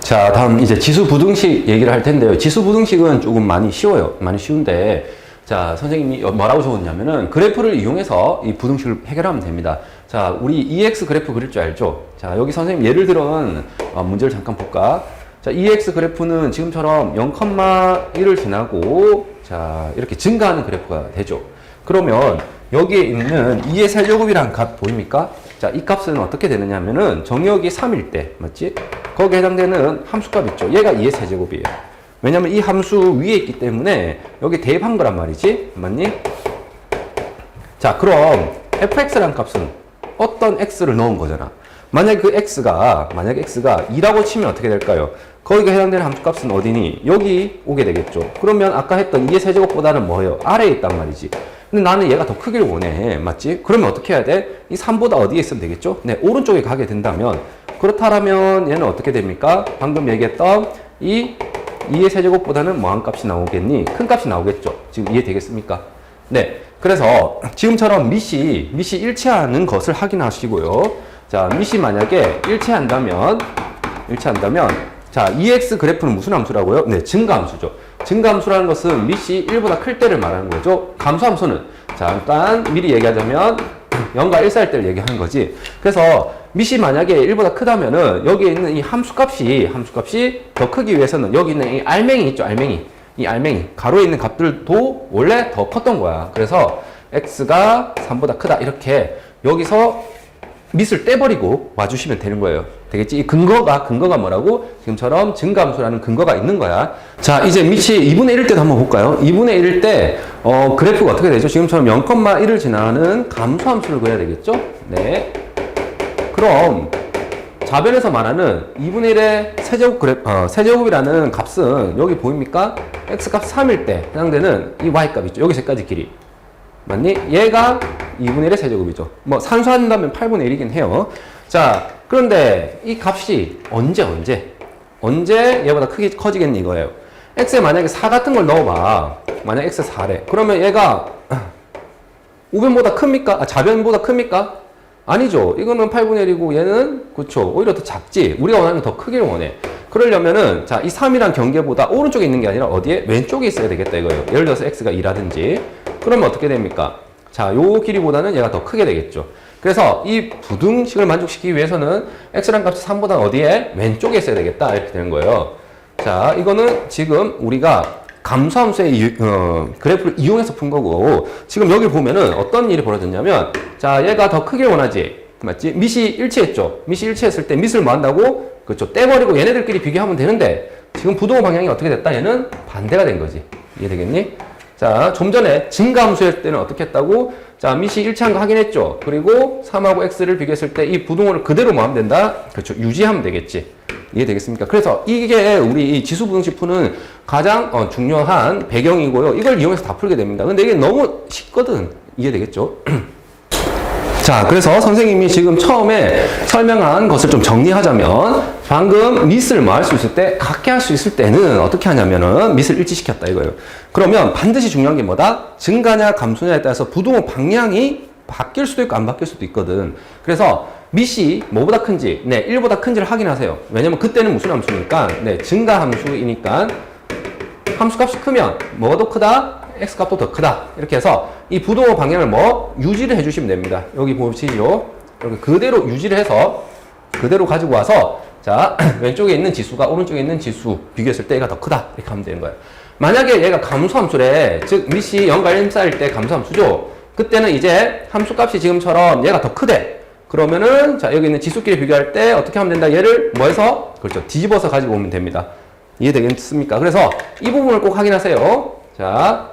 자, 다음 이제 지수 부등식 얘기를 할 텐데요. 지수 부등식은 조금 많이 쉬워요. 많이 쉬운데, 자, 선생님이 뭐라고 적었냐면은 그래프를 이용해서 이 부등식을 해결하면 됩니다. 자, 우리 EX 그래프 그릴 줄 알죠? 자, 여기 선생님 예를 들은 문제를 잠깐 볼까? 자, EX 그래프는 지금처럼 0,1을 지나고, 자, 이렇게 증가하는 그래프가 되죠. 그러면 여기에 있는 2의 세제곱이라는 값 보입니까? 자, 이 값은 어떻게 되느냐 하면은 정역이 3일 때, 맞지? 거기에 해당되는 함수값 있죠. 얘가 2의 세제곱이에요. 왜냐면 이 함수 위에 있기 때문에 여기 대입한 거란 말이지. 맞니? 자, 그럼 fx라는 값은 어떤 x를 넣은 거잖아. 만약에 그 x가 2라고 치면 어떻게 될까요? 거기가 해당되는 함수값은 어디니? 여기 오게 되겠죠. 그러면 아까 했던 2의 세제곱보다는 뭐예요? 아래에 있단 말이지. 근데 나는 얘가 더 크기를 원해. 맞지? 그러면 어떻게 해야 돼? 이 3보다 어디에 있으면 되겠죠? 네, 오른쪽에 가게 된다면, 그렇다면 얘는 어떻게 됩니까? 방금 얘기했던 이 2의 세제곱보다는 뭐한 값이 나오겠니? 큰 값이 나오겠죠? 지금 이해되겠습니까? 네. 그래서 지금처럼 밑이 일치하는 것을 확인하시고요. 자, 밑이 만약에 일치한다면, 자, EX 그래프는 무슨 함수라고요? 네, 증가함수죠. 증가함수라는 것은 밑이 1보다 클 때를 말하는 거죠. 감소함수는, 잠깐 미리 얘기하자면 0과 1 사이일 때를 얘기하는 거지. 그래서 밑이 만약에 1보다 크다면은 여기에 있는 이 함수값이 더 크기 위해서는 여기 있는 이 알맹이 있죠, 알맹이. 이 알맹이, 가로에 있는 값들도 원래 더 컸던 거야. 그래서 x가 3보다 크다. 이렇게 여기서 밑을 떼버리고 와주시면 되는 거예요. 되겠지? 이 근거가 뭐라고? 지금처럼 증가함수라는 근거가 있는 거야. 자, 이제 밑이 2분의 1일 때도 한번 볼까요? 2분의 1일 때, 그래프가 어떻게 되죠? 지금처럼 0,1을 지나는 감소함수를 그려야 되겠죠? 네. 그럼, 좌변에서 말하는 2분의 1의 세제곱이라는 값은 여기 보입니까? x값 3일 때 해당되는 이 y값 있죠? 여기 세까지 길이. 맞니? 얘가 2분의 1의 세제곱이죠. 뭐 산수한다면 8분의 1이긴 해요. 자, 그런데 이 값이 언제 얘보다 크게 커지겠니 이거예요. x에 만약에 4 같은 걸 넣어봐. 만약 x 4래. 그러면 얘가 우변보다 큽니까? 좌변보다 큽니까? 아니죠. 이거는 8분의 1이고 얘는 그쵸. 오히려 더 작지. 우리가 원하는 더 크기를 원해. 그러려면은 자, 이 3이란 경계보다 오른쪽에 있는 게 아니라 어디에? 왼쪽에 있어야 되겠다 이거예요. 예를 들어서 x가 2라든지. 그러면 어떻게 됩니까? 자, 요 길이보다는 얘가 더 크게 되겠죠. 그래서 이 부등식을 만족시키기 위해서는 x란 값이 3보다 어디에? 왼쪽에 있어야 되겠다. 이렇게 되는 거예요. 자, 이거는 지금 우리가 감소함수의 그래프를 이용해서 푼 거고, 지금 여기 보면은 어떤 일이 벌어졌냐면, 자, 얘가 더 크게 원하지. 맞지? 밑이 일치했죠. 밑이 일치했을 때 밑을 뭐 한다고? 그렇죠. 떼버리고 얘네들끼리 비교하면 되는데, 지금 부동호 방향이 어떻게 됐다? 얘는 반대가 된 거지. 이해되겠니? 자, 좀 전에 증가함수일 때는 어떻게 했다고? 자, 밑이 일치한 거 확인했죠. 그리고 3하고 x를 비교했을 때 이 부동호를 그대로 뭐 하면 된다? 그렇죠. 유지하면 되겠지. 이해되겠습니까? 그래서 이게 우리 이 지수 부등식 푸는 가장 중요한 배경이고요. 이걸 이용해서 다 풀게 됩니다. 근데 이게 너무 쉽거든. 이해되겠죠? 자, 그래서 선생님이 지금 처음에 설명한 것을 좀 정리하자면, 방금 밑을 뭐 할 수 있을 때, 같게 할 수 있을 때는 어떻게 하냐면은 밑을 일치시켰다 이거예요. 그러면 반드시 중요한 게 뭐다? 증가냐 감소냐에 따라서 부동호 방향이 바뀔 수도 있고 안 바뀔 수도 있거든. 그래서 밑이 뭐보다 큰지, 네, 1보다 큰지를 확인하세요. 왜냐면 그때는 무슨 함수니까, 네, 증가 함수이니까 함수값이 크면 뭐가 더 크다? x값도 더 크다. 이렇게 해서 이 부동호 방향을 뭐 유지를 해주시면 됩니다. 여기 보시죠. 이렇게 그대로 유지를 해서 그대로 가지고 와서 자, 왼쪽에 있는 지수가 오른쪽에 있는 지수 비교했을 때 얘가 더 크다. 이렇게 하면 되는 거예요. 만약에 얘가 감소함수래, 즉 밑이 0과 1 사이일 때 감소함수죠. 그때는 이제 함수값이 지금처럼 얘가 더 크대. 그러면은 자, 여기 있는 지수끼리 비교할 때 어떻게 하면 된다? 얘를 뭐 해서? 그렇죠. 뒤집어서 가지고 오면 됩니다. 이해되겠습니까? 그래서 이 부분을 꼭 확인하세요. 자,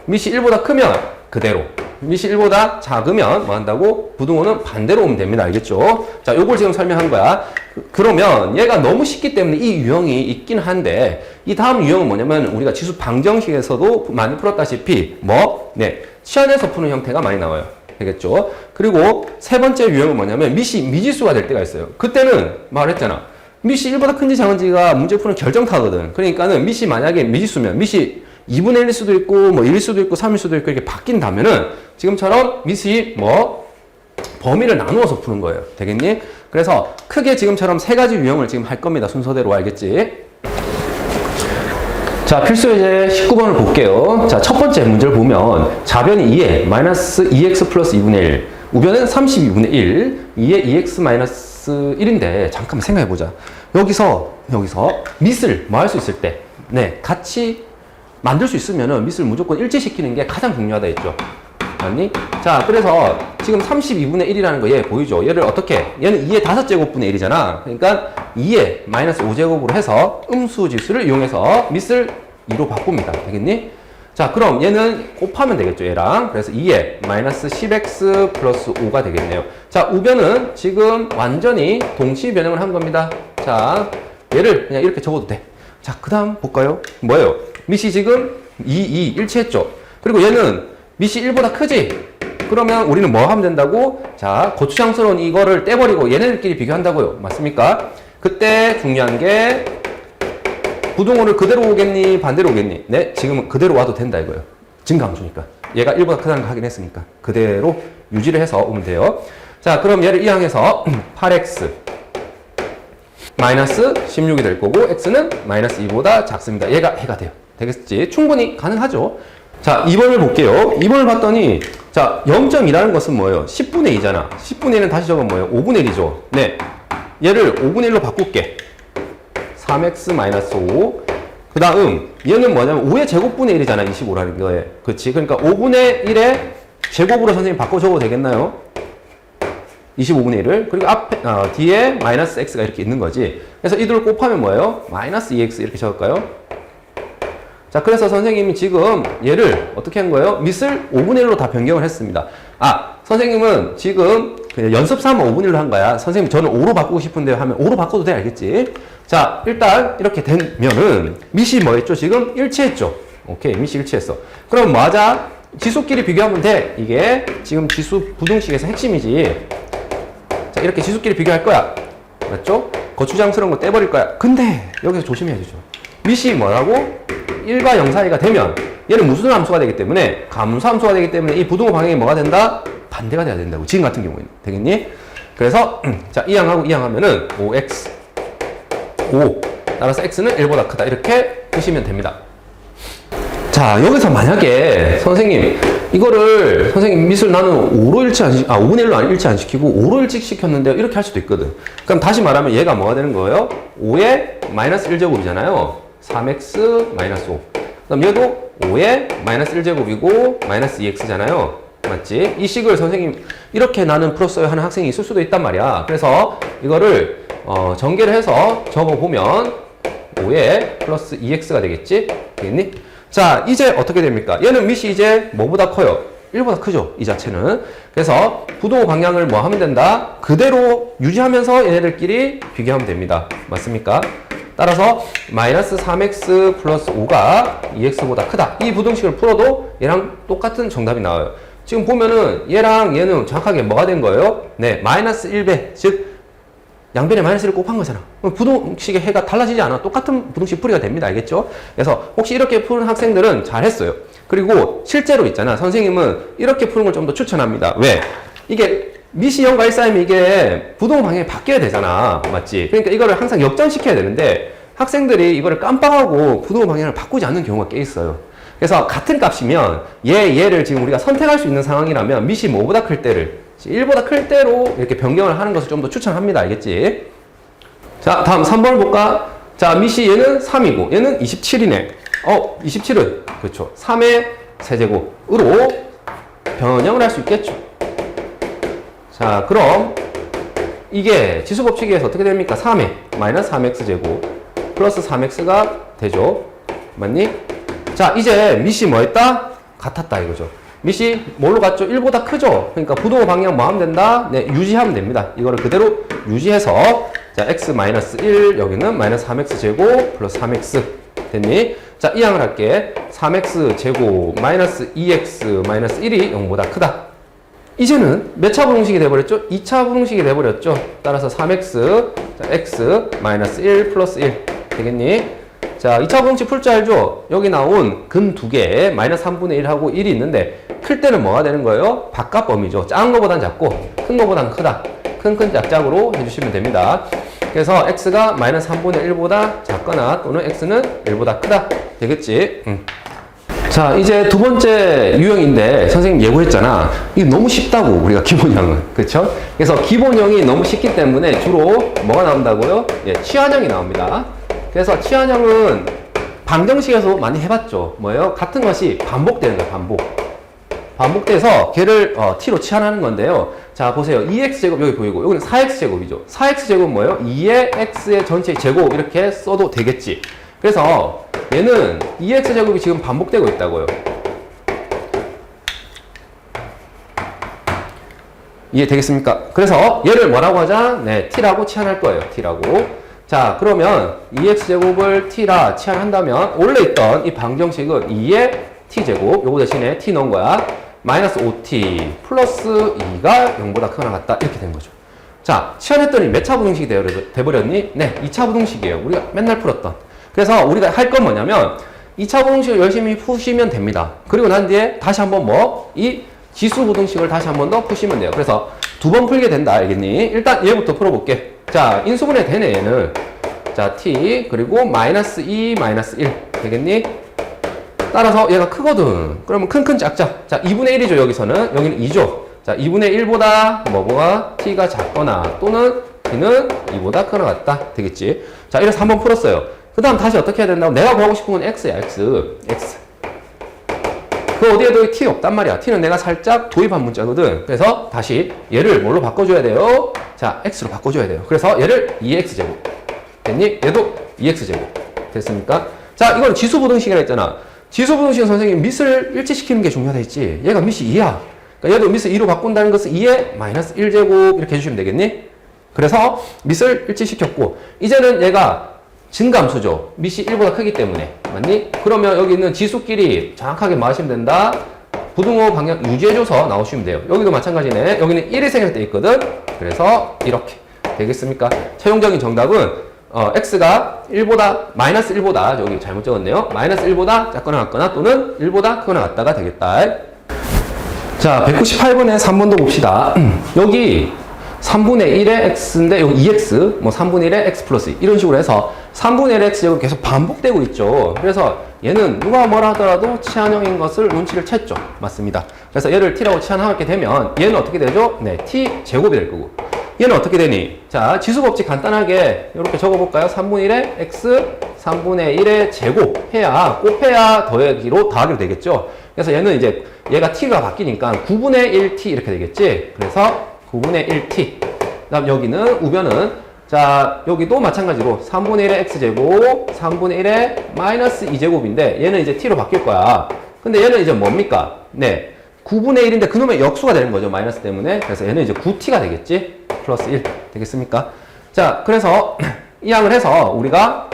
밑이 1보다 크면 그대로, 밑이 1보다 작으면 뭐 한다고? 부등호는 반대로 오면 됩니다. 알겠죠? 자, 요걸 지금 설명한 거야. 그러면 얘가 너무 쉽기 때문에 이 유형이 있긴 한데, 이 다음 유형은 뭐냐면 우리가 지수 방정식에서도 많이 풀었다시피 뭐? 네, 시안에서 푸는 형태가 많이 나와요. 되겠죠? 그리고 세 번째 유형은 뭐냐면 밑이 미지수가 될 때가 있어요. 그때는 말했잖아. 밑이 1보다 큰지 작은지가 문제 푸는 결정타거든. 그러니까는 밑이 만약에 미지수면 밑이 2분의 1일 수도 있고 뭐 1일 수도 있고 3일 수도 있고 이렇게 바뀐다면은 지금처럼 밑이 뭐 범위를 나누어서 푸는 거예요. 되겠니? 그래서 크게 지금처럼 세 가지 유형을 지금 할 겁니다. 순서대로 알겠지? 자, 필수 예제 19번을 볼게요. 자, 첫 번째 문제를 보면 좌변이 2에 마이너스 2x 플러스 2분의 1, 우변은 32분의 1, 2에 2x 마이너스 1인데 잠깐만 생각해보자. 여기서 밑을 뭐 할 수 있을 때, 네, 같이 만들 수 있으면은 밑을 무조건 일치시키는 게 가장 중요하다 했죠. 맞니? 자, 그래서 지금 32분의 1이라는 거 얘 보이죠? 얘를 어떻게? 얘는 2의 5제곱분의 1이잖아. 그러니까 2의 마이너스 5제곱으로 해서 음수 지수를 이용해서 밑을 2로 바꿉니다. 되겠니? 자, 그럼 얘는 곱하면 되겠죠, 얘랑. 그래서 2의 마이너스 10x 플러스 5가 되겠네요. 자, 우변은 지금 완전히 동시 변형을 한 겁니다. 자, 얘를 그냥 이렇게 적어도 돼. 자, 그 다음 볼까요? 뭐예요? 밑이 지금 2 일치했죠? 그리고 얘는 밑이 1보다 크지? 그러면 우리는 뭐 하면 된다고? 자, 거추장스러운 이거를 떼버리고 얘네들끼리 비교한다고요. 맞습니까? 그때 중요한 게 부동호를 그대로 오겠니? 반대로 오겠니? 네, 지금은 그대로 와도 된다 이거예요. 증가함수니까. 얘가 1보다 크다는 거 확인했으니까. 그대로 유지를 해서 오면 돼요. 자, 그럼 얘를 이항해서 8x 마이너스 16이 될 거고 x는 마이너스 2보다 작습니다. 얘가 해가 돼요. 되겠지? 충분히 가능하죠? 자, 2번을 볼게요. 2번을 봤더니 자, 0.2라는 것은 뭐예요? 10분의 2잖아. 10분의 1은 다시 적으면 뭐예요? 5분의 1이죠. 네, 얘를 5분의 1로 바꿀게. 3x 마이너스 5. 그 다음 얘는 뭐냐면 5의 제곱분의 1이잖아. 25라는 거에. 그렇지? 그러니까 5분의 1의 제곱으로 선생님 바꿔 적어도 되겠나요? 25분의 1을. 그리고 앞에 뒤에 마이너스 x가 이렇게 있는 거지. 그래서 이들을 곱하면 뭐예요? 마이너스 2x 이렇게 적을까요? 자, 그래서 선생님이 지금 얘를 어떻게 한 거예요? 밑을 5분의 1로 다 변경을 했습니다. 아, 선생님은 지금 그냥 연습 삼아 5분의 1로 한 거야. 선생님 저는 5로 바꾸고 싶은데 하면 5로 바꿔도 돼. 알겠지? 자, 일단 이렇게 되면은 밑이 뭐 했죠? 지금 일치했죠? 오케이, 밑이 일치했어. 그럼 뭐 하자? 지수끼리 비교하면 돼. 이게 지금 지수 부등식에서 핵심이지. 자, 이렇게 지수끼리 비교할 거야. 맞죠? 거추장스러운 거 떼버릴 거야. 근데 여기서 조심해야 되죠. 밑이 뭐라고? 1과 0 사이가 되면 얘는 무슨 함수가 되기 때문에 감수 함수가 되기 때문에 이 부등호 방향이 뭐가 된다? 반대가 돼야 된다고. 지금 같은 경우에는. 되겠니? 그래서 자, 이항하고 이항하면은 5x 5 따라서 x는 1보다 크다. 이렇게 보시면 됩니다. 자, 여기서 만약에 선생님 이거를 선생님 밑을 나는 5로 일치 안 시키, 5분의 1로 일치 안 시키고 5로 일치시켰는데 이렇게 할 수도 있거든. 그럼 다시 말하면 얘가 뭐가 되는 거예요? 5의 마이너스 1제곱이잖아요. 3x 마이너스 5. 그럼 얘도 5의 마이너스 1제곱이고 마이너스 2x잖아요. 맞지? 이 식을 선생님 이렇게 나는 풀었어요 하는 학생이 있을 수도 있단 말이야. 그래서 이거를 전개를 해서 적어보면 5의 플러스 2x가 되겠지? 되겠니? 자, 이제 어떻게 됩니까? 얘는 밑이 이제 뭐보다 커요? 1보다 크죠? 이 자체는. 그래서 부등호 방향을 뭐 하면 된다? 그대로 유지하면서 얘네들끼리 비교하면 됩니다. 맞습니까? 따라서 마이너스 3x 플러스 5가 2x보다 크다. 이 부등식을 풀어도 얘랑 똑같은 정답이 나와요. 지금 보면은 얘랑 얘는 정확하게 뭐가 된 거예요? 네, 마이너스 1배, 즉 양변에 마이너스를 곱한 거잖아. 부등식의 해가 달라지지 않아. 똑같은 부등식 풀이가 됩니다. 알겠죠? 그래서 혹시 이렇게 푸는 학생들은 잘했어요. 그리고 실제로 있잖아. 선생님은 이렇게 푸는 걸 좀 더 추천합니다. 왜? 이게 밑이 0과 1 쌓이면 이게 부등호 방향이 바뀌어야 되잖아. 맞지? 그러니까 이거를 항상 역전시켜야 되는데 학생들이 이거를 깜빡하고 부등호 방향을 바꾸지 않는 경우가 꽤 있어요. 그래서 같은 값이면 얘를 지금 우리가 선택할 수 있는 상황이라면 밑이 뭐보다 클 때를 1보다 클 때로 이렇게 변경을 하는 것을 좀 더 추천합니다. 알겠지? 자, 다음 3번을 볼까? 자, 밑이 얘는 3이고 얘는 27이네. 27은 그렇죠. 3의 세제곱으로 변형을 할 수 있겠죠. 자, 그럼 이게 지수법칙에서 어떻게 됩니까? 3에 마이너스 3x제곱 플러스 3x가 되죠. 맞니? 자, 이제 밑이 뭐 했다? 같았다 이거죠. 밑이 뭘로 같죠? 1보다 크죠? 그러니까 부등호 방향 뭐 하면 된다? 네, 유지하면 됩니다. 이거를 그대로 유지해서 자, x 마이너스 1 여기는 마이너스 3x제곱 플러스 3x 됐니? 자, 이항을 할게. 3x제곱 마이너스 2x 마이너스 1이 0보다 크다. 이제는 몇 차 부등식이 돼버렸죠? 2차 부등식이 돼버렸죠? 따라서 3x, 자, x 마이너스 1 플러스 1 되겠니? 자, 2차 부등식 풀 줄 알죠? 여기 나온 근 두 개, 마이너스 3분의 1하고 1이 있는데 클 때는 뭐가 되는 거예요? 바깥 범위죠. 작은 거보단 작고 큰 거보단 크다. 큰 짝짝으로 해주시면 됩니다. 그래서 x가 마이너스 3분의 1보다 작거나 또는 x는 1보다 크다 되겠지. 자, 이제 두 번째 유형인데 선생님 예고했잖아. 이게 너무 쉽다고, 우리가 기본형은. 그쵸? 그래서 기본형이 너무 쉽기 때문에 주로 뭐가 나온다고요? 예, 치환형이 나옵니다. 그래서 치환형은 방정식에서 많이 해봤죠. 뭐예요? 같은 것이 반복되는 거예요, 반복돼서 걔를 t로 치환하는 건데요. 자, 보세요. 2x제곱 여기 보이고, 여기는 4x제곱이죠. 4x제곱 뭐예요? 2의 x의 전체 제곱 이렇게 써도 되겠지. 그래서 얘는 2x제곱이 지금 반복되고 있다고요. 이해되겠습니까? 그래서 얘를 뭐라고 하자? 네, t라고 치환할 거예요. t라고. 자, 그러면 2x제곱을 t라 치환한다면 원래 있던 이 방정식은 2의 t제곱, 요거 대신에 t 넣은 거야. 마이너스 5t 플러스 2가 0보다 크거나 같다. 이렇게 된 거죠. 자, 치환했더니 몇 차 부등식이 돼버렸니? 네, 2차 부등식이에요. 우리가 맨날 풀었던. 그래서 우리가 할 건 뭐냐면 2차 부등식을 열심히 푸시면 됩니다. 그리고 난 뒤에 다시 한번 이 지수 부등식을 다시 한번 더 푸시면 돼요. 그래서 두 번 풀게 된다. 알겠니? 일단 얘부터 풀어볼게. 자, 인수분해 되네, 얘는. 자, t 그리고 마이너스 2 마이너스 1 되겠니? 따라서 얘가 크거든. 그러면 큰 짝짝. 자, 2분의 1이죠, 여기서는. 여기는 2죠. 자, 2분의 1보다 뭐가 t가 작거나 또는 t는 2보다 크거나 같다. 되겠지? 자, 이래서 한번 풀었어요. 그 다음 다시 어떻게 해야 된다고? 내가 구하고 싶은 건 x야, x. 그 어디에도 t 없단 말이야. t는 내가 살짝 도입한 문자거든. 그래서 다시 얘를 뭘로 바꿔줘야 돼요? 자, x로 바꿔줘야 돼요. 그래서 얘를 2x제곱. 됐니? 얘도 2x제곱. 됐습니까? 자, 이건 지수부등식이라 했잖아. 지수부등식은 선생님 밑을 일치시키는 게 중요하다 했지. 얘가 밑이 2야. 그러니까 얘도 밑을 2로 바꾼다는 것은 2의 마이너스 1제곱 이렇게 해주시면 되겠니? 그래서 밑을 일치시켰고 이제는 얘가 증감수죠. 밑이 1보다 크기 때문에. 맞니? 그러면 여기 있는 지수끼리 정확하게 뭐 하시면 된다? 부등호 방향 유지해줘서 나오시면 돼요. 여기도 마찬가지네. 여기는 1이 생략되어 있거든. 그래서 이렇게 되겠습니까? 최종적인 정답은 x가 1보다, 마이너스 1보다, 여기 잘못 적었네요. 마이너스 1보다 작거나 같거나 또는 1보다 크거나 같다가 되겠다. 자, 198번에 3번도 봅시다. 여기 3분의 1의 x인데 여기 2x, 뭐 3분의 1의 x 플러스 2 이런 식으로 해서 3분의 1의 x제곱 계속 반복되고 있죠. 그래서 얘는 누가 뭐라 하더라도 치환형인 것을 눈치를 챘죠. 맞습니다. 그래서 얘를 t라고 치환하게 되면 얘는 어떻게 되죠? 네, t 제곱이 될 거고 얘는 어떻게 되니? 자, 지수법칙 간단하게 이렇게 적어볼까요? 3분의 1의 x, 3분의 1의 제곱 해야, 곱해야 더하기로 되겠죠? 그래서 얘는 이제, 얘가 t가 바뀌니까 9분의 1t 이렇게 되겠지? 그래서 9분의 1t. 그 다음 여기는, 우변은, 자, 여기도 마찬가지로 3분의 1의 x제곱, 3분의 1의 마이너스 2제곱인데, 얘는 이제 t로 바뀔 거야. 근데 얘는 이제 뭡니까? 네. 9분의 1인데 그놈의 역수가 되는 거죠. 마이너스 때문에. 그래서 얘는 이제 9t가 되겠지? 플러스 1 되겠습니까? 자, 그래서 이 양을 해서 우리가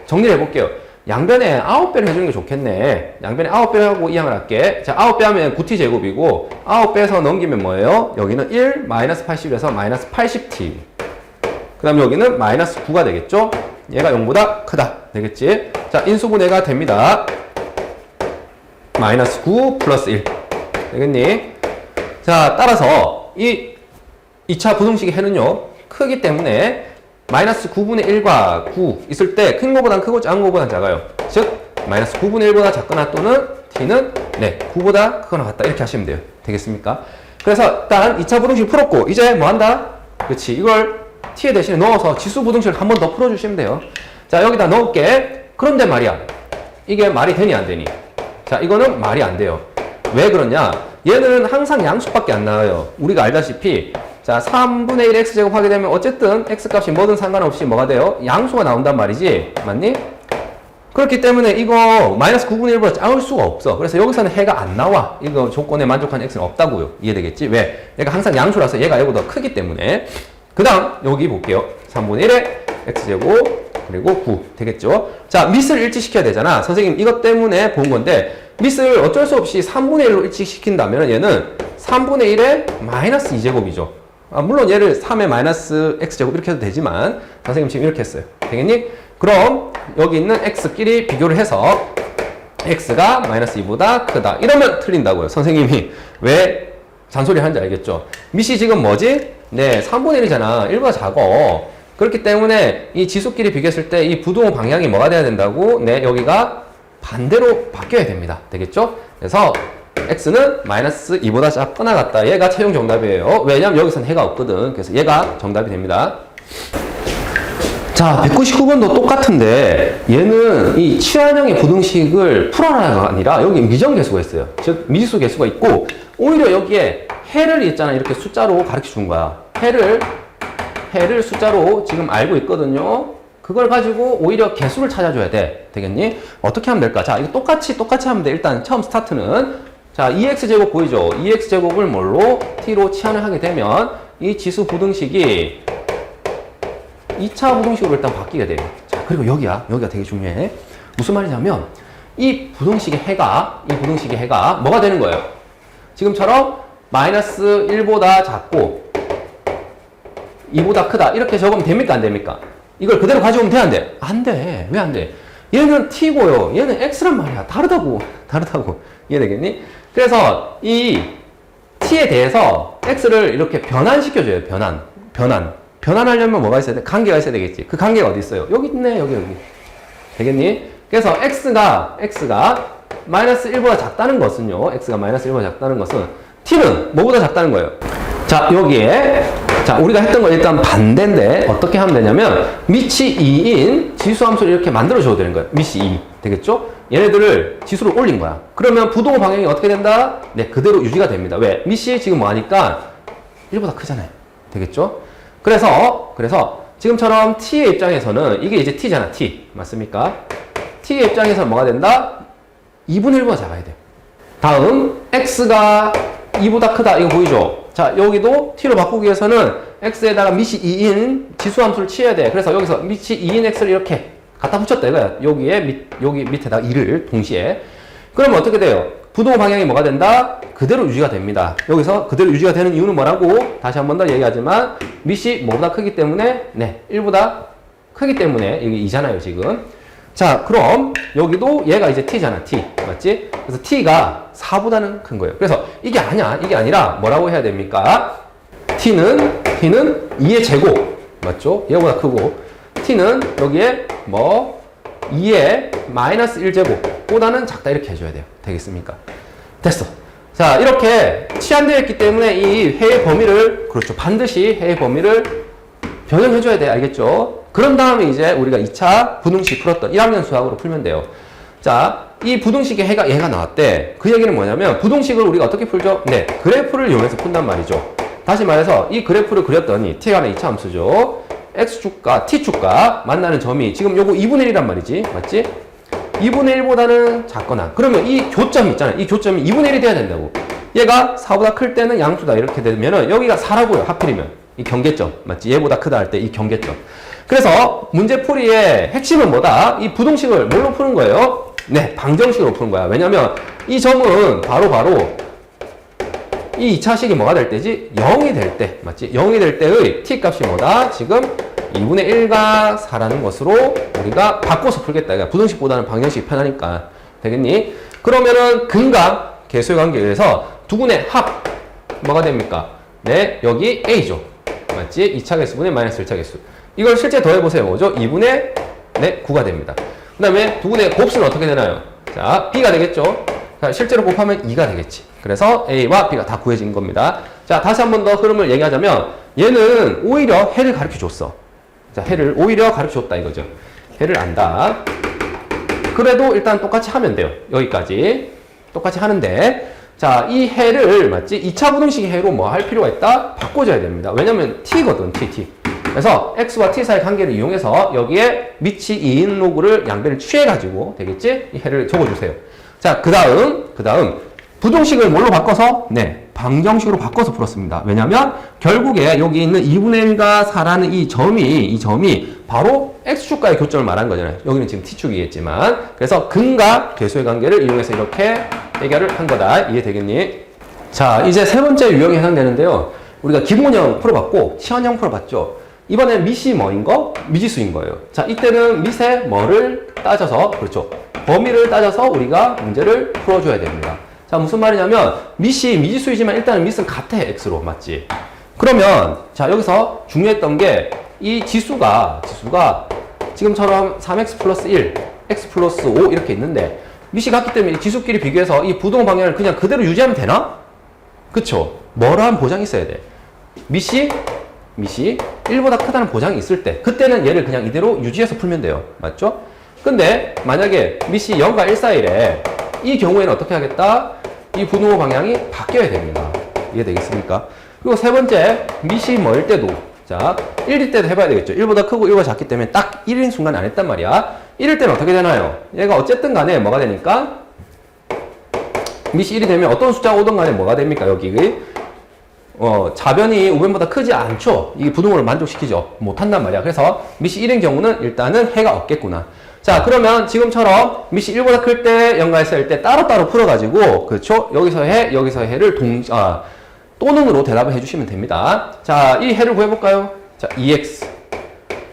정리를 해볼게요. 양변에 9배를 해주는 게 좋겠네. 양변에 9배 하고 이 양을 할게. 자, 9배 하면 9t 제곱이고 9배에서 넘기면 뭐예요? 여기는 1 마이너스 80에서 마이너스 80t. 그 다음 여기는 마이너스 9가 되겠죠? 얘가 0보다 크다 되겠지? 자, 인수분해가 됩니다. 마이너스 9 플러스 1 되겠니? 자, 따라서 이 2차 부등식의 해는요, 크기 때문에 마이너스 9분의 1과 9 있을 때 큰 거보단 크고 작은 거보단 작아요. 즉, 마이너스 9분의 1보다 작거나 또는 t는 네, 9보다 크거나 같다. 이렇게 하시면 돼요. 되겠습니까? 그래서 일단 2차 부등식 풀었고, 이제 뭐 한다? 그렇지. 이걸 t에 대신에 넣어서 지수 부등식을 한 번 더 풀어주시면 돼요. 자, 여기다 넣을게. 그런데 말이야. 이게 말이 되니 안 되니? 자, 이거는 말이 안 돼요. 왜 그러냐? 얘는 항상 양수밖에 안 나와요. 우리가 알다시피 자, 3분의 1 x제곱 하게 되면 어쨌든 x값이 뭐든 상관없이 뭐가 돼요? 양수가 나온단 말이지. 맞니? 그렇기 때문에 이거 마이너스 9분의 1보다 작을 수가 없어. 그래서 여기서는 해가 안 나와. 이거 조건에 만족하는 x는 없다고요. 이해되겠지? 왜? 얘가 항상 양수라서 얘가 얘보다 크기 때문에. 그 다음 여기 볼게요. 3분의 1의 x제곱 그리고 9 되겠죠? 자, 밑을 일치시켜야 되잖아. 선생님 이것 때문에 본 건데 밑을 어쩔 수 없이 3분의 1로 일치시킨다면 얘는 3분의 1의 마이너스 2제곱이죠. 물론 얘를 3의 마이너스 x제곱 이렇게 해도 되지만 선생님 지금 이렇게 했어요. 되겠니? 그럼 여기 있는 x끼리 비교를 해서 x가 마이너스 2보다 크다. 이러면 틀린다고요. 선생님이 왜 잔소리 하는지 알겠죠? 밑이 지금 뭐지? 네, 3분의 1이잖아. 1보다 작어. 그렇기 때문에 이 지수끼리 비교했을 때 이 부동호 방향이 뭐가 돼야 된다고? 네, 여기가 반대로 바뀌어야 됩니다. 되겠죠? 그래서 x는 마이너스 2보다 작거나 같다. 얘가 최종 정답이에요. 왜냐면 여기서는 해가 없거든. 그래서 얘가 정답이 됩니다. 자, 199번도 똑같은데 얘는 이 치환형의 부등식을 풀어라가 아니라 여기 미정계수가 있어요. 즉 미지수 계수가 있고 오히려 여기에 해를 있잖아. 이렇게 숫자로 가르쳐 준 거야. 해를 숫자로 지금 알고 있거든요. 그걸 가지고 오히려 개수를 찾아줘야 돼. 되겠니? 어떻게 하면 될까? 자, 이거 똑같이 하면 돼. 일단 처음 스타트는 자, 2x제곱 보이죠? 2x제곱을 뭘로? t로 치환을 하게 되면 이 지수 부등식이 2차 부등식으로 일단 바뀌게 돼요. 자, 그리고 여기가 되게 중요해. 무슨 말이냐면 이 부등식의 해가 뭐가 되는 거예요? 지금처럼 마이너스 1보다 작고 2보다 크다. 이렇게 적으면 됩니까? 안 됩니까? 이걸 그대로 가져오면 돼? 안 돼? 안 돼. 왜 안 돼? 얘는 t고요. 얘는 x란 말이야. 다르다고. 이해되겠니? 그래서 이 t에 대해서 x를 이렇게 변환시켜줘요. 변환하려면 뭐가 있어야 돼? 관계가 있어야 되겠지. 그 관계가 어디 있어요? 여기 있네. 여기. 되겠니? 그래서 x가 마이너스 1보다 작다는 것은요. x가 마이너스 1보다 작다는 것은 t는 뭐보다 작다는 거예요? 자, 여기에 우리가 했던 거 일단 반대인데 어떻게 하면 되냐면 밑이 2인 지수함수를 이렇게 만들어줘야 되는 거예요. 밑이 2. 되겠죠? 얘네들을 지수를 올린 거야. 그러면 부동호 방향이 어떻게 된다? 네, 그대로 유지가 됩니다. 왜? 밑이 지금 뭐 하니까 1보다 크잖아요. 되겠죠? 그래서 지금처럼 t의 입장에서는 이게 이제 t잖아. t. 맞습니까? t의 입장에서 뭐가 된다? 2분의 1보다 작아야 돼. 다음 x가 2보다 크다. 이거 보이죠? 자, 여기도 t로 바꾸기 위해서는 x에다가 밑이 2인 지수함수를 취해야 돼. 그래서 여기서 밑이 2인 x를 이렇게 갖다 붙였다 이거야. 여기 밑에다가 2를 동시에. 그러면 어떻게 돼요? 부동호 방향이 뭐가 된다? 그대로 유지가 됩니다. 여기서 그대로 유지가 되는 이유는 뭐라고? 다시 한 번 더 얘기하지만 밑이 뭐보다 크기 때문에 1보다 크기 때문에 이게 2잖아요 지금. 자, 그럼 여기도 얘가 이제 t잖아. t. 맞지? 그래서 t가 4보다는 큰 거예요. 그래서 이게 아니라 뭐라고 해야 됩니까? t는 2의 제곱. 맞죠? 얘보다 크고 t는 여기에 2의 마이너스 1제곱보다는 작다 이렇게 해줘야 돼요. 되겠습니까? 됐어. 자, 이렇게 치환되어 있기 때문에 이 해의 범위를 반드시 해의 범위를 변형해줘야 돼. 알겠죠? 그런 다음에 이제 우리가 2차 부등식 풀었던 1학년 수학으로 풀면 돼요. 자, 이 부등식의 얘가 나왔대. 그 얘기는 뭐냐면 부등식을 우리가 어떻게 풀죠? 네, 그래프를 이용해서 푼단 말이죠. 다시 말해서 이 그래프를 그렸더니 t가 하나 2차 함수죠. x축과 t축과 만나는 점이 지금 요거 2분의 1이란 말이지. 맞지? 2분의 1보다는 작거나 그러면 이 교점 있잖아요. 이 교점이 2분의 1이 돼야 된다고. 얘가 4보다 클 때는 양수다 이렇게 되면은 여기가 4라고요. 하필이면 이 경계점 맞지? 얘보다 크다 할 때 이 경계점. 그래서 문제풀이의 핵심은 뭐다? 이 부등식을 뭘로 푸는 거예요? 네, 방정식으로 푸는 거야. 왜냐면 이 점은 바로 이 2차식이 뭐가 될 때지? 0이 될 때, 맞지? 0이 될 때의 t 값이 뭐다? 지금 2분의 1과 4라는 것으로 우리가 바꿔서 풀겠다. 그러니까 부등식보다는 방정식이 편하니까. 되겠니? 그러면은 근과 계수의 관계에 의해서 두 분의 합, 뭐가 됩니까? 네, 여기 a죠. 맞지? 2차 계수분의 마이너스 1차 계수. 이걸 실제 더해보세요. 뭐죠? 2분의 9가 됩니다. 그 다음에 두 분의 곱수는 어떻게 되나요? 자, b가 되겠죠? 자, 실제로 곱하면 2가 되겠지. 그래서 a와 b가 다 구해진 겁니다. 자, 다시 한 번 더 흐름을 얘기하자면 얘는 오히려 해를 가르쳐 줬어. 자, 해를 오히려 가르쳐 줬다 이거죠. 해를 안다. 그래도 일단 똑같이 하면 돼요. 여기까지. 똑같이 하는데 자, 이 해를 맞지? 2차 부등식의 해로 뭐 할 필요가 있다? 바꿔줘야 됩니다. 왜냐면 t거든, t. 그래서 x와 t 사이 관계를 이용해서 여기에 밑이 2인 로그를 양변을 취해가지고 되겠지? 이 해를 적어주세요. 자, 그 다음 부등식을 뭘로 바꿔서? 네, 방정식으로 바꿔서 풀었습니다. 왜냐면 결국에 여기 있는 2분의 1과 4라는 이 점이 바로 x축과의 교점을 말하는 거잖아요. 여기는 지금 t축이겠지만 그래서 근과 계수의 관계를 이용해서 이렇게 해결을 한 거다. 이해되겠니? 자, 이제 세 번째 유형에 해당되는데요. 우리가 기본형 풀어봤고 치환형 풀어봤죠. 이번엔 밑이 뭐인 거? 미지수인 거예요. 자, 이때는 밑에 뭐를 따져서 그렇죠. 범위를 따져서 우리가 문제를 풀어줘야 됩니다. 자, 무슨 말이냐면 밑이 미지수이지만 일단은 밑은 같아 x로 맞지? 그러면 자 여기서 중요했던 게 이 지수가 지금처럼 3x 플러스 1, x 플러스 5 이렇게 있는데 밑이 같기 때문에 이 지수끼리 비교해서 이 부동 방향을 그냥 그대로 유지하면 되나? 그쵸? 뭐라는 보장이 있어야 돼. 밑이 1보다 크다는 보장이 있을 때 그때는 얘를 그냥 이대로 유지해서 풀면 돼요. 맞죠? 근데 만약에 밑이 0과 1 사이래 이 경우에는 어떻게 하겠다? 이 부동호 방향이 바뀌어야 됩니다. 이해되겠습니까? 그리고 세 번째, 밑이 뭐일 때도 자 1일 때도 해봐야 되겠죠. 1보다 크고 1보다 작기 때문에 딱 1인 순간 안 했단 말이야. 1일 때는 어떻게 되나요? 얘가 어쨌든 간에 뭐가 되니까 밑이 1이 되면 어떤 숫자가 오든 간에 뭐가 됩니까? 여기 자변이 우변보다 크지 않죠. 이 부동호를 만족시키죠. 못한단 말이야. 그래서 밑이 1인 경우는 일단은 해가 없겠구나. 자 그러면 지금처럼 밑이 1보다 클 때 0과 1사이일 때 따로따로 풀어가지고 그렇죠? 여기서 해를 또는으로 대답을 해주시면 됩니다. 자, 이 해를 구해볼까요? 자, 2x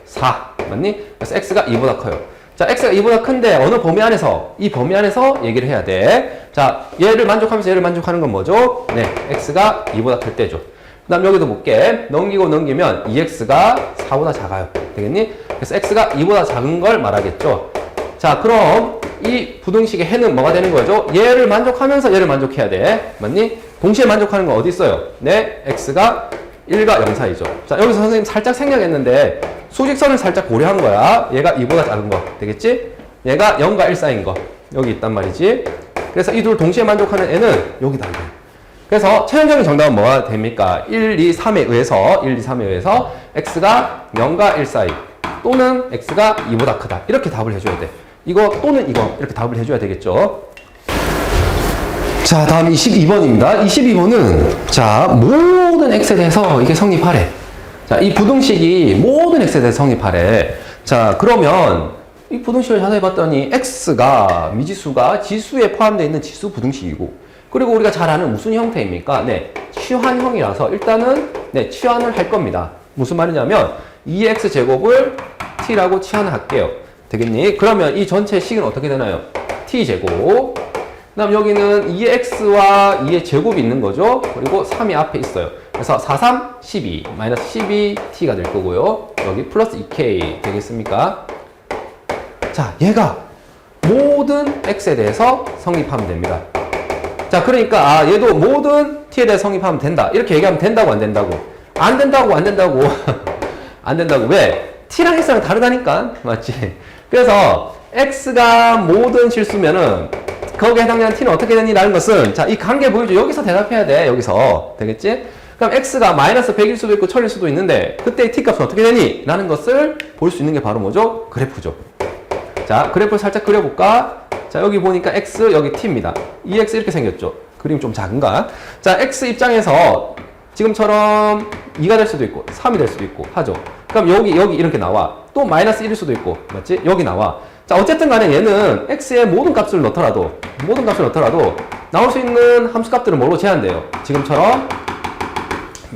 4 맞니? 그래서 x가 2보다 커요. 자, x가 2보다 큰데 어느 범위 안에서 이 범위 안에서 얘기를 해야 돼. 자, 얘를 만족하면서 얘를 만족하는 건 뭐죠? 네, x가 2보다 클 때죠. 그 다음 여기도 볼게. 넘기면 2x가 4보다 작아요. 되겠니? 그래서 x가 2보다 작은 걸 말하겠죠. 자, 그럼 이 부등식의 해는 뭐가 되는 거죠? 얘를 만족하면서 얘를 만족해야 돼. 맞니? 동시에 만족하는 건 어디 있어요? 네, x가 1과 0 사이죠. 자, 여기서 선생님 살짝 생략했는데 수직선을 살짝 고려한 거야. 얘가 2보다 작은 거. 되겠지? 얘가 0과 1 사이인 거. 여기 있단 말이지. 그래서 이 둘 동시에 만족하는 애는 여기다. 그래서 최종적인 정답은 뭐가 됩니까? 1, 2, 3에 의해서 x가 0과 1 사이 또는 x가 2보다 크다. 이렇게 답을 해줘야 돼. 이거 또는 이거 이렇게 답을 해줘야 되겠죠. 자, 다음 22번입니다. 22번은 자 모든 x에 대해서 이게 성립하래. 자, 이 부등식이 모든 x에 대해서 성립하래. 자, 그러면 이 부등식을 자세히 봤더니 x가 미지수가 지수에 포함되어 있는 지수 부등식이고 그리고 우리가 잘 아는 무슨 형태입니까? 네, 치환형이라서 일단은 네, 치환을 할 겁니다. 무슨 말이냐면 2x제곱을 t라고 치환을 할게요. 되겠니? 그러면 이 전체 식은 어떻게 되나요? t제곱. 그 다음 여기는 2x와 2의 제곱이 있는 거죠. 그리고 3이 앞에 있어요. 그래서 4, 3, 12, 마이너스 12t가 될 거고요. 여기 플러스 2k 되겠습니까? 자, 얘가 모든 x에 대해서 성립하면 됩니다. 자, 그러니까 얘도 모든 t에 대해서 성립하면 된다. 이렇게 얘기하면 된다고 안 된다고? 안 된다고 안 된다고. 안 된다고. 왜? t랑 x랑 다르다니까. 맞지? 그래서 x가 모든 실수면은 거기에 해당되는 t는 어떻게 되니? 라는 것은 자, 이 관계 보이죠? 여기서 대답해야 돼. 여기서. 되겠지? 그럼 x가 마이너스 100일 수도 있고 1000일 수도 있는데 그때 t 값은 어떻게 되니? 라는 것을 볼 수 있는 게 바로 뭐죠? 그래프죠. 자, 그래프를 살짝 그려볼까? 자, 여기 보니까 x, 여기 t입니다. 2x 이렇게 생겼죠? 그림이 좀 작은가? 자, x 입장에서 지금처럼 2가 될 수도 있고 3이 될 수도 있고 하죠. 그럼 여기 이렇게 나와. 또 마이너스 1일 수도 있고 맞지? 여기 나와. 자, 어쨌든 간에 얘는 x의 모든 값을 넣더라도 나올 수 있는 함수 값들은 뭐로 제한돼요? 지금처럼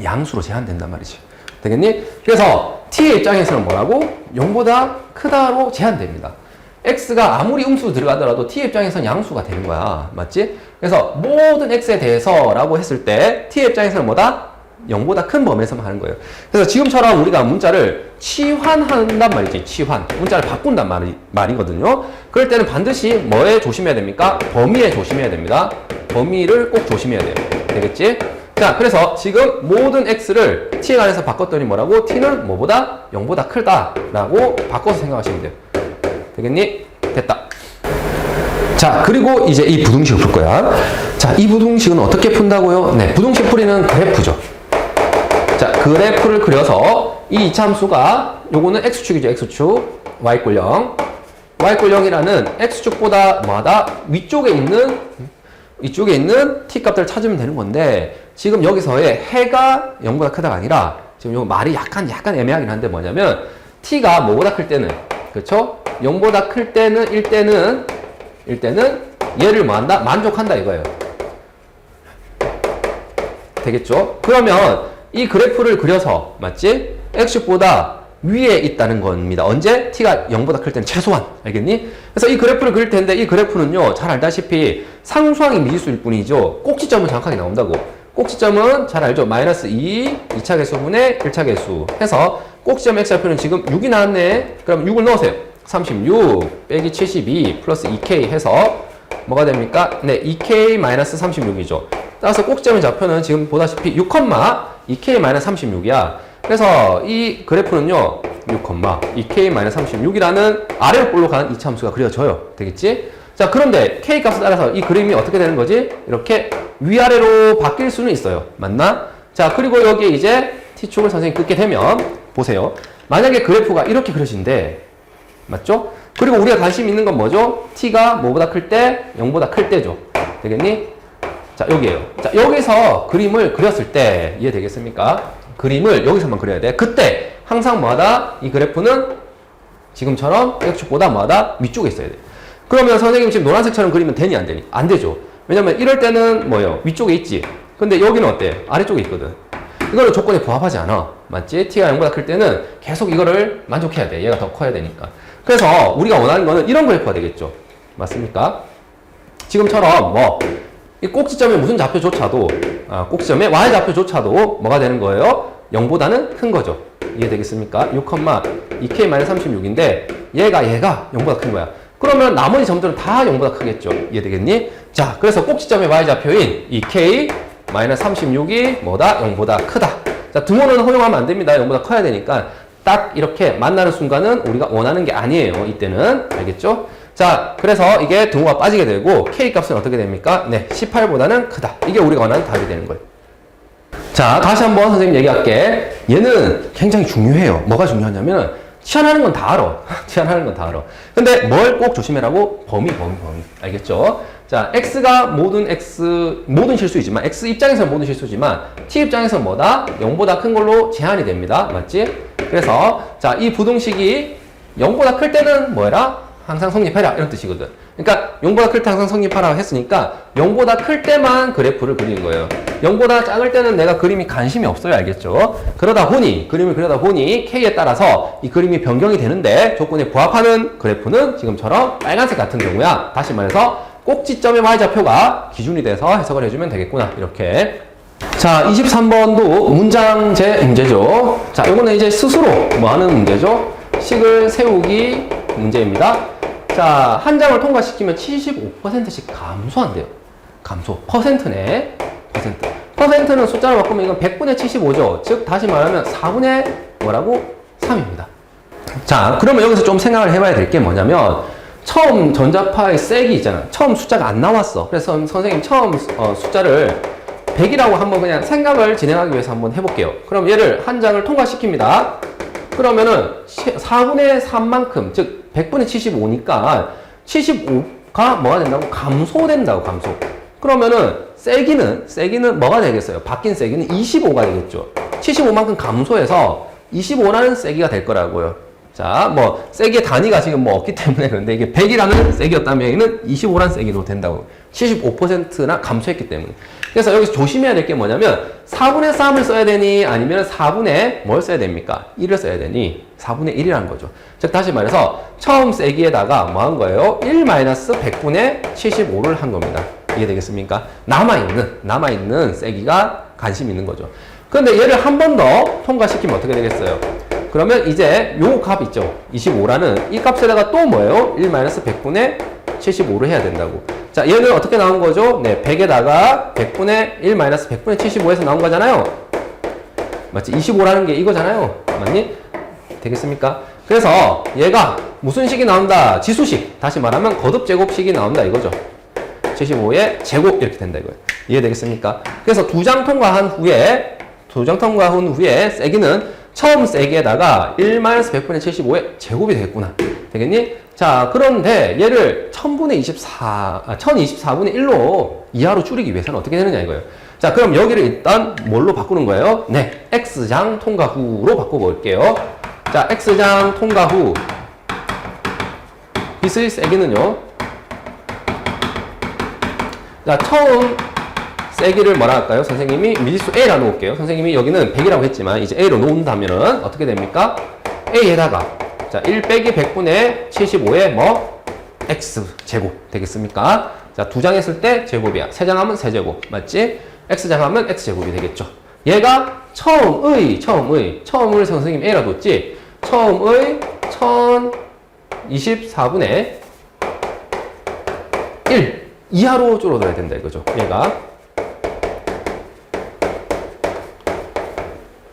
양수로 제한된단 말이지. 되겠니? 그래서 t의 입장에서는 뭐라고? 0보다 크다로 제한됩니다. x가 아무리 음수 들어가더라도 t의 입장에서는 양수가 되는 거야. 맞지? 그래서 모든 x에 대해서 라고 했을 때 t의 입장에서는 뭐다? 0보다 큰 범위에서만 하는 거예요. 그래서 지금처럼 우리가 문자를 치환한단 말이지. 치환. 문자를 바꾼단 말이거든요. 그럴 때는 반드시 뭐에 조심해야 됩니까? 범위에 조심해야 됩니다. 범위를 꼭 조심해야 돼요. 되겠지? 자, 그래서 지금 모든 x를 t에 관해서 바꿨더니 뭐라고? t는 뭐보다? 0보다 크다라고 바꿔서 생각하시면 돼요. 되겠니? 됐다. 자, 그리고 이제 이 부등식을 풀 거야. 자, 이 부등식은 어떻게 푼다고요? 네, 부등식 풀이는 그래프죠. 자, 그래프를 그려서 이 이차함수가 요거는 x축이죠. x축. y 꼴 0. y 꼴 0이라는 x축보다 뭐하다? 위쪽에 있는 t 값들을 찾으면 되는 건데 지금 여기서의 해가 0보다 크다가 아니라 지금 요 말이 약간 애매하긴 한데 뭐냐면 t가 뭐보다 클 때는 그렇죠? 0보다 클 때는 1때는 얘를 뭐한다? 만족한다 이거예요. 되겠죠? 그러면 이 그래프를 그려서 맞지? x축보다 위에 있다는 겁니다. 언제? t가 0보다 클 때는 최소한. 알겠니? 그래서 이 그래프를 그릴 텐데 이 그래프는요. 잘 알다시피 상수항이 미지수일 뿐이죠. 꼭지점은 정확하게 나온다고. 꼭지점은 잘 알죠? 마이너스 2, 2차 개수분의 1차 개수 해서 꼭지점 x좌표는 지금 6이 나왔네. 그럼 6을 넣으세요. 36 빼기 72 플러스 2k 해서 뭐가 됩니까? 네, 2k 마이너스 36이죠. 따라서 꼭지점의 좌표는 지금 보다시피 6, 2k 마이너스 36이야. 그래서 이 그래프는요, 6, 2k 마이너스 36이라는 아래로 볼로 가는 이차 함수가 그려져요. 되겠지? 자, 그런데 k 값에 따라서 이 그림이 어떻게 되는 거지? 이렇게 위아래로 바뀔 수는 있어요. 맞나? 자, 그리고 여기에 이제 t축을 선생님이 긋게 되면 보세요. 만약에 그래프가 이렇게 그려진대. 맞죠? 그리고 우리가 관심 있는 건 뭐죠? t가 뭐보다 클 때? 0보다 클 때죠. 되겠니? 자, 여기에요. 자, 여기서 그림을 그렸을 때 이해되겠습니까? 그림을 여기서만 그려야 돼. 그때 항상 뭐하다? 이 그래프는 지금처럼 x축보다 뭐하다? 위쪽에 있어야 돼. 그러면 선생님 지금 노란색처럼 그리면 되니 안 되니? 안 되죠. 왜냐면 이럴 때는 뭐예요? 위쪽에 있지. 근데 여기는 어때? 아래쪽에 있거든. 이거는 조건에 부합하지 않아. 맞지? t가 0보다 클 때는 계속 이거를 만족해야 돼. 얘가 더 커야 되니까. 그래서 우리가 원하는 거는 이런 그래프가 되겠죠. 맞습니까? 지금처럼 이 꼭지점의 무슨 좌표조차도 꼭지점의 y좌표조차도 뭐가 되는 거예요? 0보다는 큰 거죠. 이해되겠습니까? 6, 2k-36인데 얘가 0보다 큰 거야. 그러면 나머지 점들은 다 0보다 크겠죠. 이해되겠니? 자, 그래서 꼭지점의 y좌표인 이 k-36이 뭐다? 0보다 크다. 자, 등호는 허용하면 안 됩니다. 0보다 커야 되니까. 딱 이렇게 만나는 순간은 우리가 원하는 게 아니에요. 이때는. 알겠죠? 자, 그래서 이게 등호가 빠지게 되고 K값은 어떻게 됩니까? 네, 18보다는 크다. 이게 우리가 원하는 답이 되는 거예요. 자, 다시 한번 선생님 얘기할게. 얘는 굉장히 중요해요. 뭐가 중요하냐면 치환하는 건 다 알아. 치환하는 건 다 알아. 근데 뭘 꼭 조심해라고? 범위. 알겠죠? 자, X가 모든 실수이지만, X 입장에서는 모든 실수지만, T 입장에서는 뭐다? 0보다 큰 걸로 제한이 됩니다. 맞지? 그래서, 자, 이 부등식이 0보다 클 때는 뭐해라? 항상 성립해라. 이런 뜻이거든. 그러니까 0보다 클 때 항상 성립하라고 했으니까 0보다 클 때만 그래프를 그리는 거예요. 0보다 작을 때는 내가 그림이 관심이 없어요. 알겠죠? 그림을 그려다 보니 K에 따라서 이 그림이 변경이 되는데 조건에 부합하는 그래프는 지금처럼 빨간색 같은 경우야. 다시 말해서 꼭지점의 y좌표가 기준이 돼서 해석을 해주면 되겠구나. 이렇게. 자, 23번도 문장제 문제죠. 자, 이거는 이제 스스로 뭐 하는 문제죠? 식을 세우기 문제입니다. 자, 한 장을 통과시키면 75%씩 감소한대요. 감소. 퍼센트네. 퍼센트는 숫자로 바꾸면 이건 100분의 75죠. 즉, 다시 말하면 4분의 뭐라고? 3입니다. 자, 그러면 여기서 좀 생각을 해봐야 될 게 뭐냐면, 처음 전자파의 섹이 있잖아. 처음 숫자가 안 나왔어. 그래서 선생님 처음 숫자를 100이라고 한번 그냥 생각을 진행하기 위해서 한번 해볼게요. 그럼 얘를 한 장을 통과시킵니다. 그러면은 4분의 3만큼, 즉 100분의 75니까 75가 뭐가 된다고? 감소된다고, 감소. 그러면은 세기는 뭐가 되겠어요? 바뀐 세기는 25가 되겠죠. 75만큼 감소해서 25라는 세기가 될 거라고요. 자, 뭐 세기의 단위가 지금 뭐 없기 때문에 그런데 이게 100이라는 세기였다면 여기는 25라는 세기로 된다고. 75%나 감소했기 때문에. 그래서 여기서 조심해야 될 게 뭐냐면 4분의 3을 써야 되니 아니면 4분의 뭘 써야 됩니까? 1을 써야 되니 4분의 1이라는 거죠. 즉 다시 말해서 처음 세기에다가 뭐 한 거예요? 1-100분의 75를 한 겁니다. 이해되겠습니까? 남아있는 세기가 관심 있는 거죠. 그런데 얘를 한 번 더 통과시키면 어떻게 되겠어요? 그러면 이제 요 값 있죠? 25라는 이 값에다가 또 뭐예요? 1-100분의 75를 해야 된다고. 자, 얘는 어떻게 나온 거죠? 네, 100에다가 100분의 1-100분의 75에서 나온 거잖아요. 맞지? 25라는 게 이거잖아요. 맞니? 되겠습니까? 그래서 얘가 무슨 식이 나온다? 지수식. 다시 말하면 거듭제곱식이 나온다 이거죠. 75의 제곱 이렇게 된다 이거예요. 이해되겠습니까? 그래서 두 장 통과한 후에 세기는 처음 세기에다가 1-100분의 75의 제곱이 되겠구나. 되겠니? 자, 그런데 얘를 1024분의 1로 이하로 줄이기 위해서는 어떻게 되느냐 이거예요. 자, 그럼 여기를 일단 뭘로 바꾸는 거예요? 네, X장 통과 후로 바꿔볼게요. 자, X장 통과 후 빛의 세기는요. 자, 처음 세기를 뭐라 할까요? 선생님이 미지수 A라 놓을게요. 선생님이 여기는 100이라고 했지만 이제 A로 놓는다면은 어떻게 됩니까? A에다가 자, 1 빼기 100분의 75의 뭐? X 제곱 되겠습니까? 자, 두 장 했을 때 제곱이야. 세 장 하면 세제곱. 맞지? x제곱하면 x제곱이 되겠죠. 얘가 처음을 선생님 A라 뒀지, 처음의 1024분의 1 이하로 줄어들어야 된다 이거죠. 얘가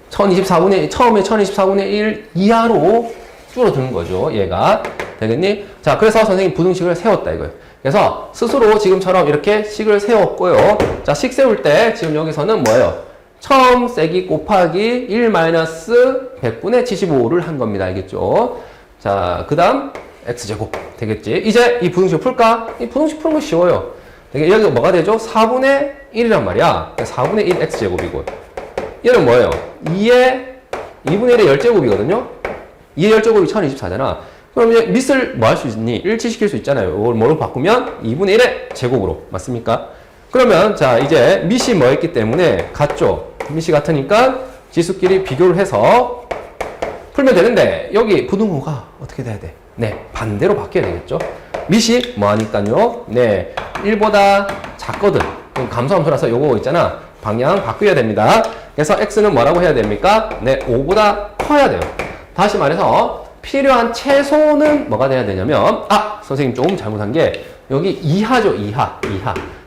처음에 1024분의 1 이하로 줄어드는 거죠. 얘가. 되겠니? 자, 그래서 선생님 부등식을 세웠다 이거예요. 그래서 스스로 지금처럼 이렇게 식을 세웠고요. 자, 식 세울 때 지금 여기서는 뭐예요? 처음 세기 곱하기 1-100분의 75를 한 겁니다. 알겠죠? 자, 그 다음 x제곱 되겠지? 이제 이 부등식 풀까? 이 부등식 푸는 거 쉬워요. 여기가 뭐가 되죠? 4분의 1이란 말이야. 4분의 1 x제곱이고, 얘는 뭐예요? 2의 2분의 1의 열제곱이거든요? 2의 열제곱이 1024잖아. 그럼 이제 밑을 뭐 할 수 있니? 일치시킬 수 있잖아요. 이걸 뭐로 바꾸면 2분의 1의 제곱으로. 맞습니까? 그러면 자, 이제 밑이 뭐였기 때문에 같죠? 밑이 같으니까 지수끼리 비교를 해서 풀면 되는데, 여기 부등호가 어떻게 돼야 돼? 네, 반대로 바뀌어야 되겠죠? 밑이 뭐하니까요? 네, 1보다 작거든. 그럼 감소함수라서 요거 있잖아. 방향 바뀌어야 됩니다. 그래서 x는 뭐라고 해야 됩니까? 네, 5보다 커야 돼요. 다시 말해서 필요한 최소는 뭐가 돼야 되냐면, 선생님 조금 잘못한 게 여기 이하죠.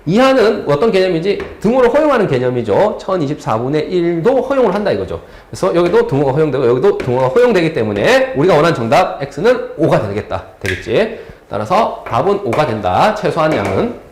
이하는 어떤 개념인지 등호를 허용하는 개념이죠. 1024분의 1도 허용을 한다 이거죠. 그래서 여기도 등호가 허용되고 여기도 등호가 허용되기 때문에 우리가 원하는 정답 x는 5가 되겠다. 되겠지? 따라서 답은 5가 된다. 최소한 양은.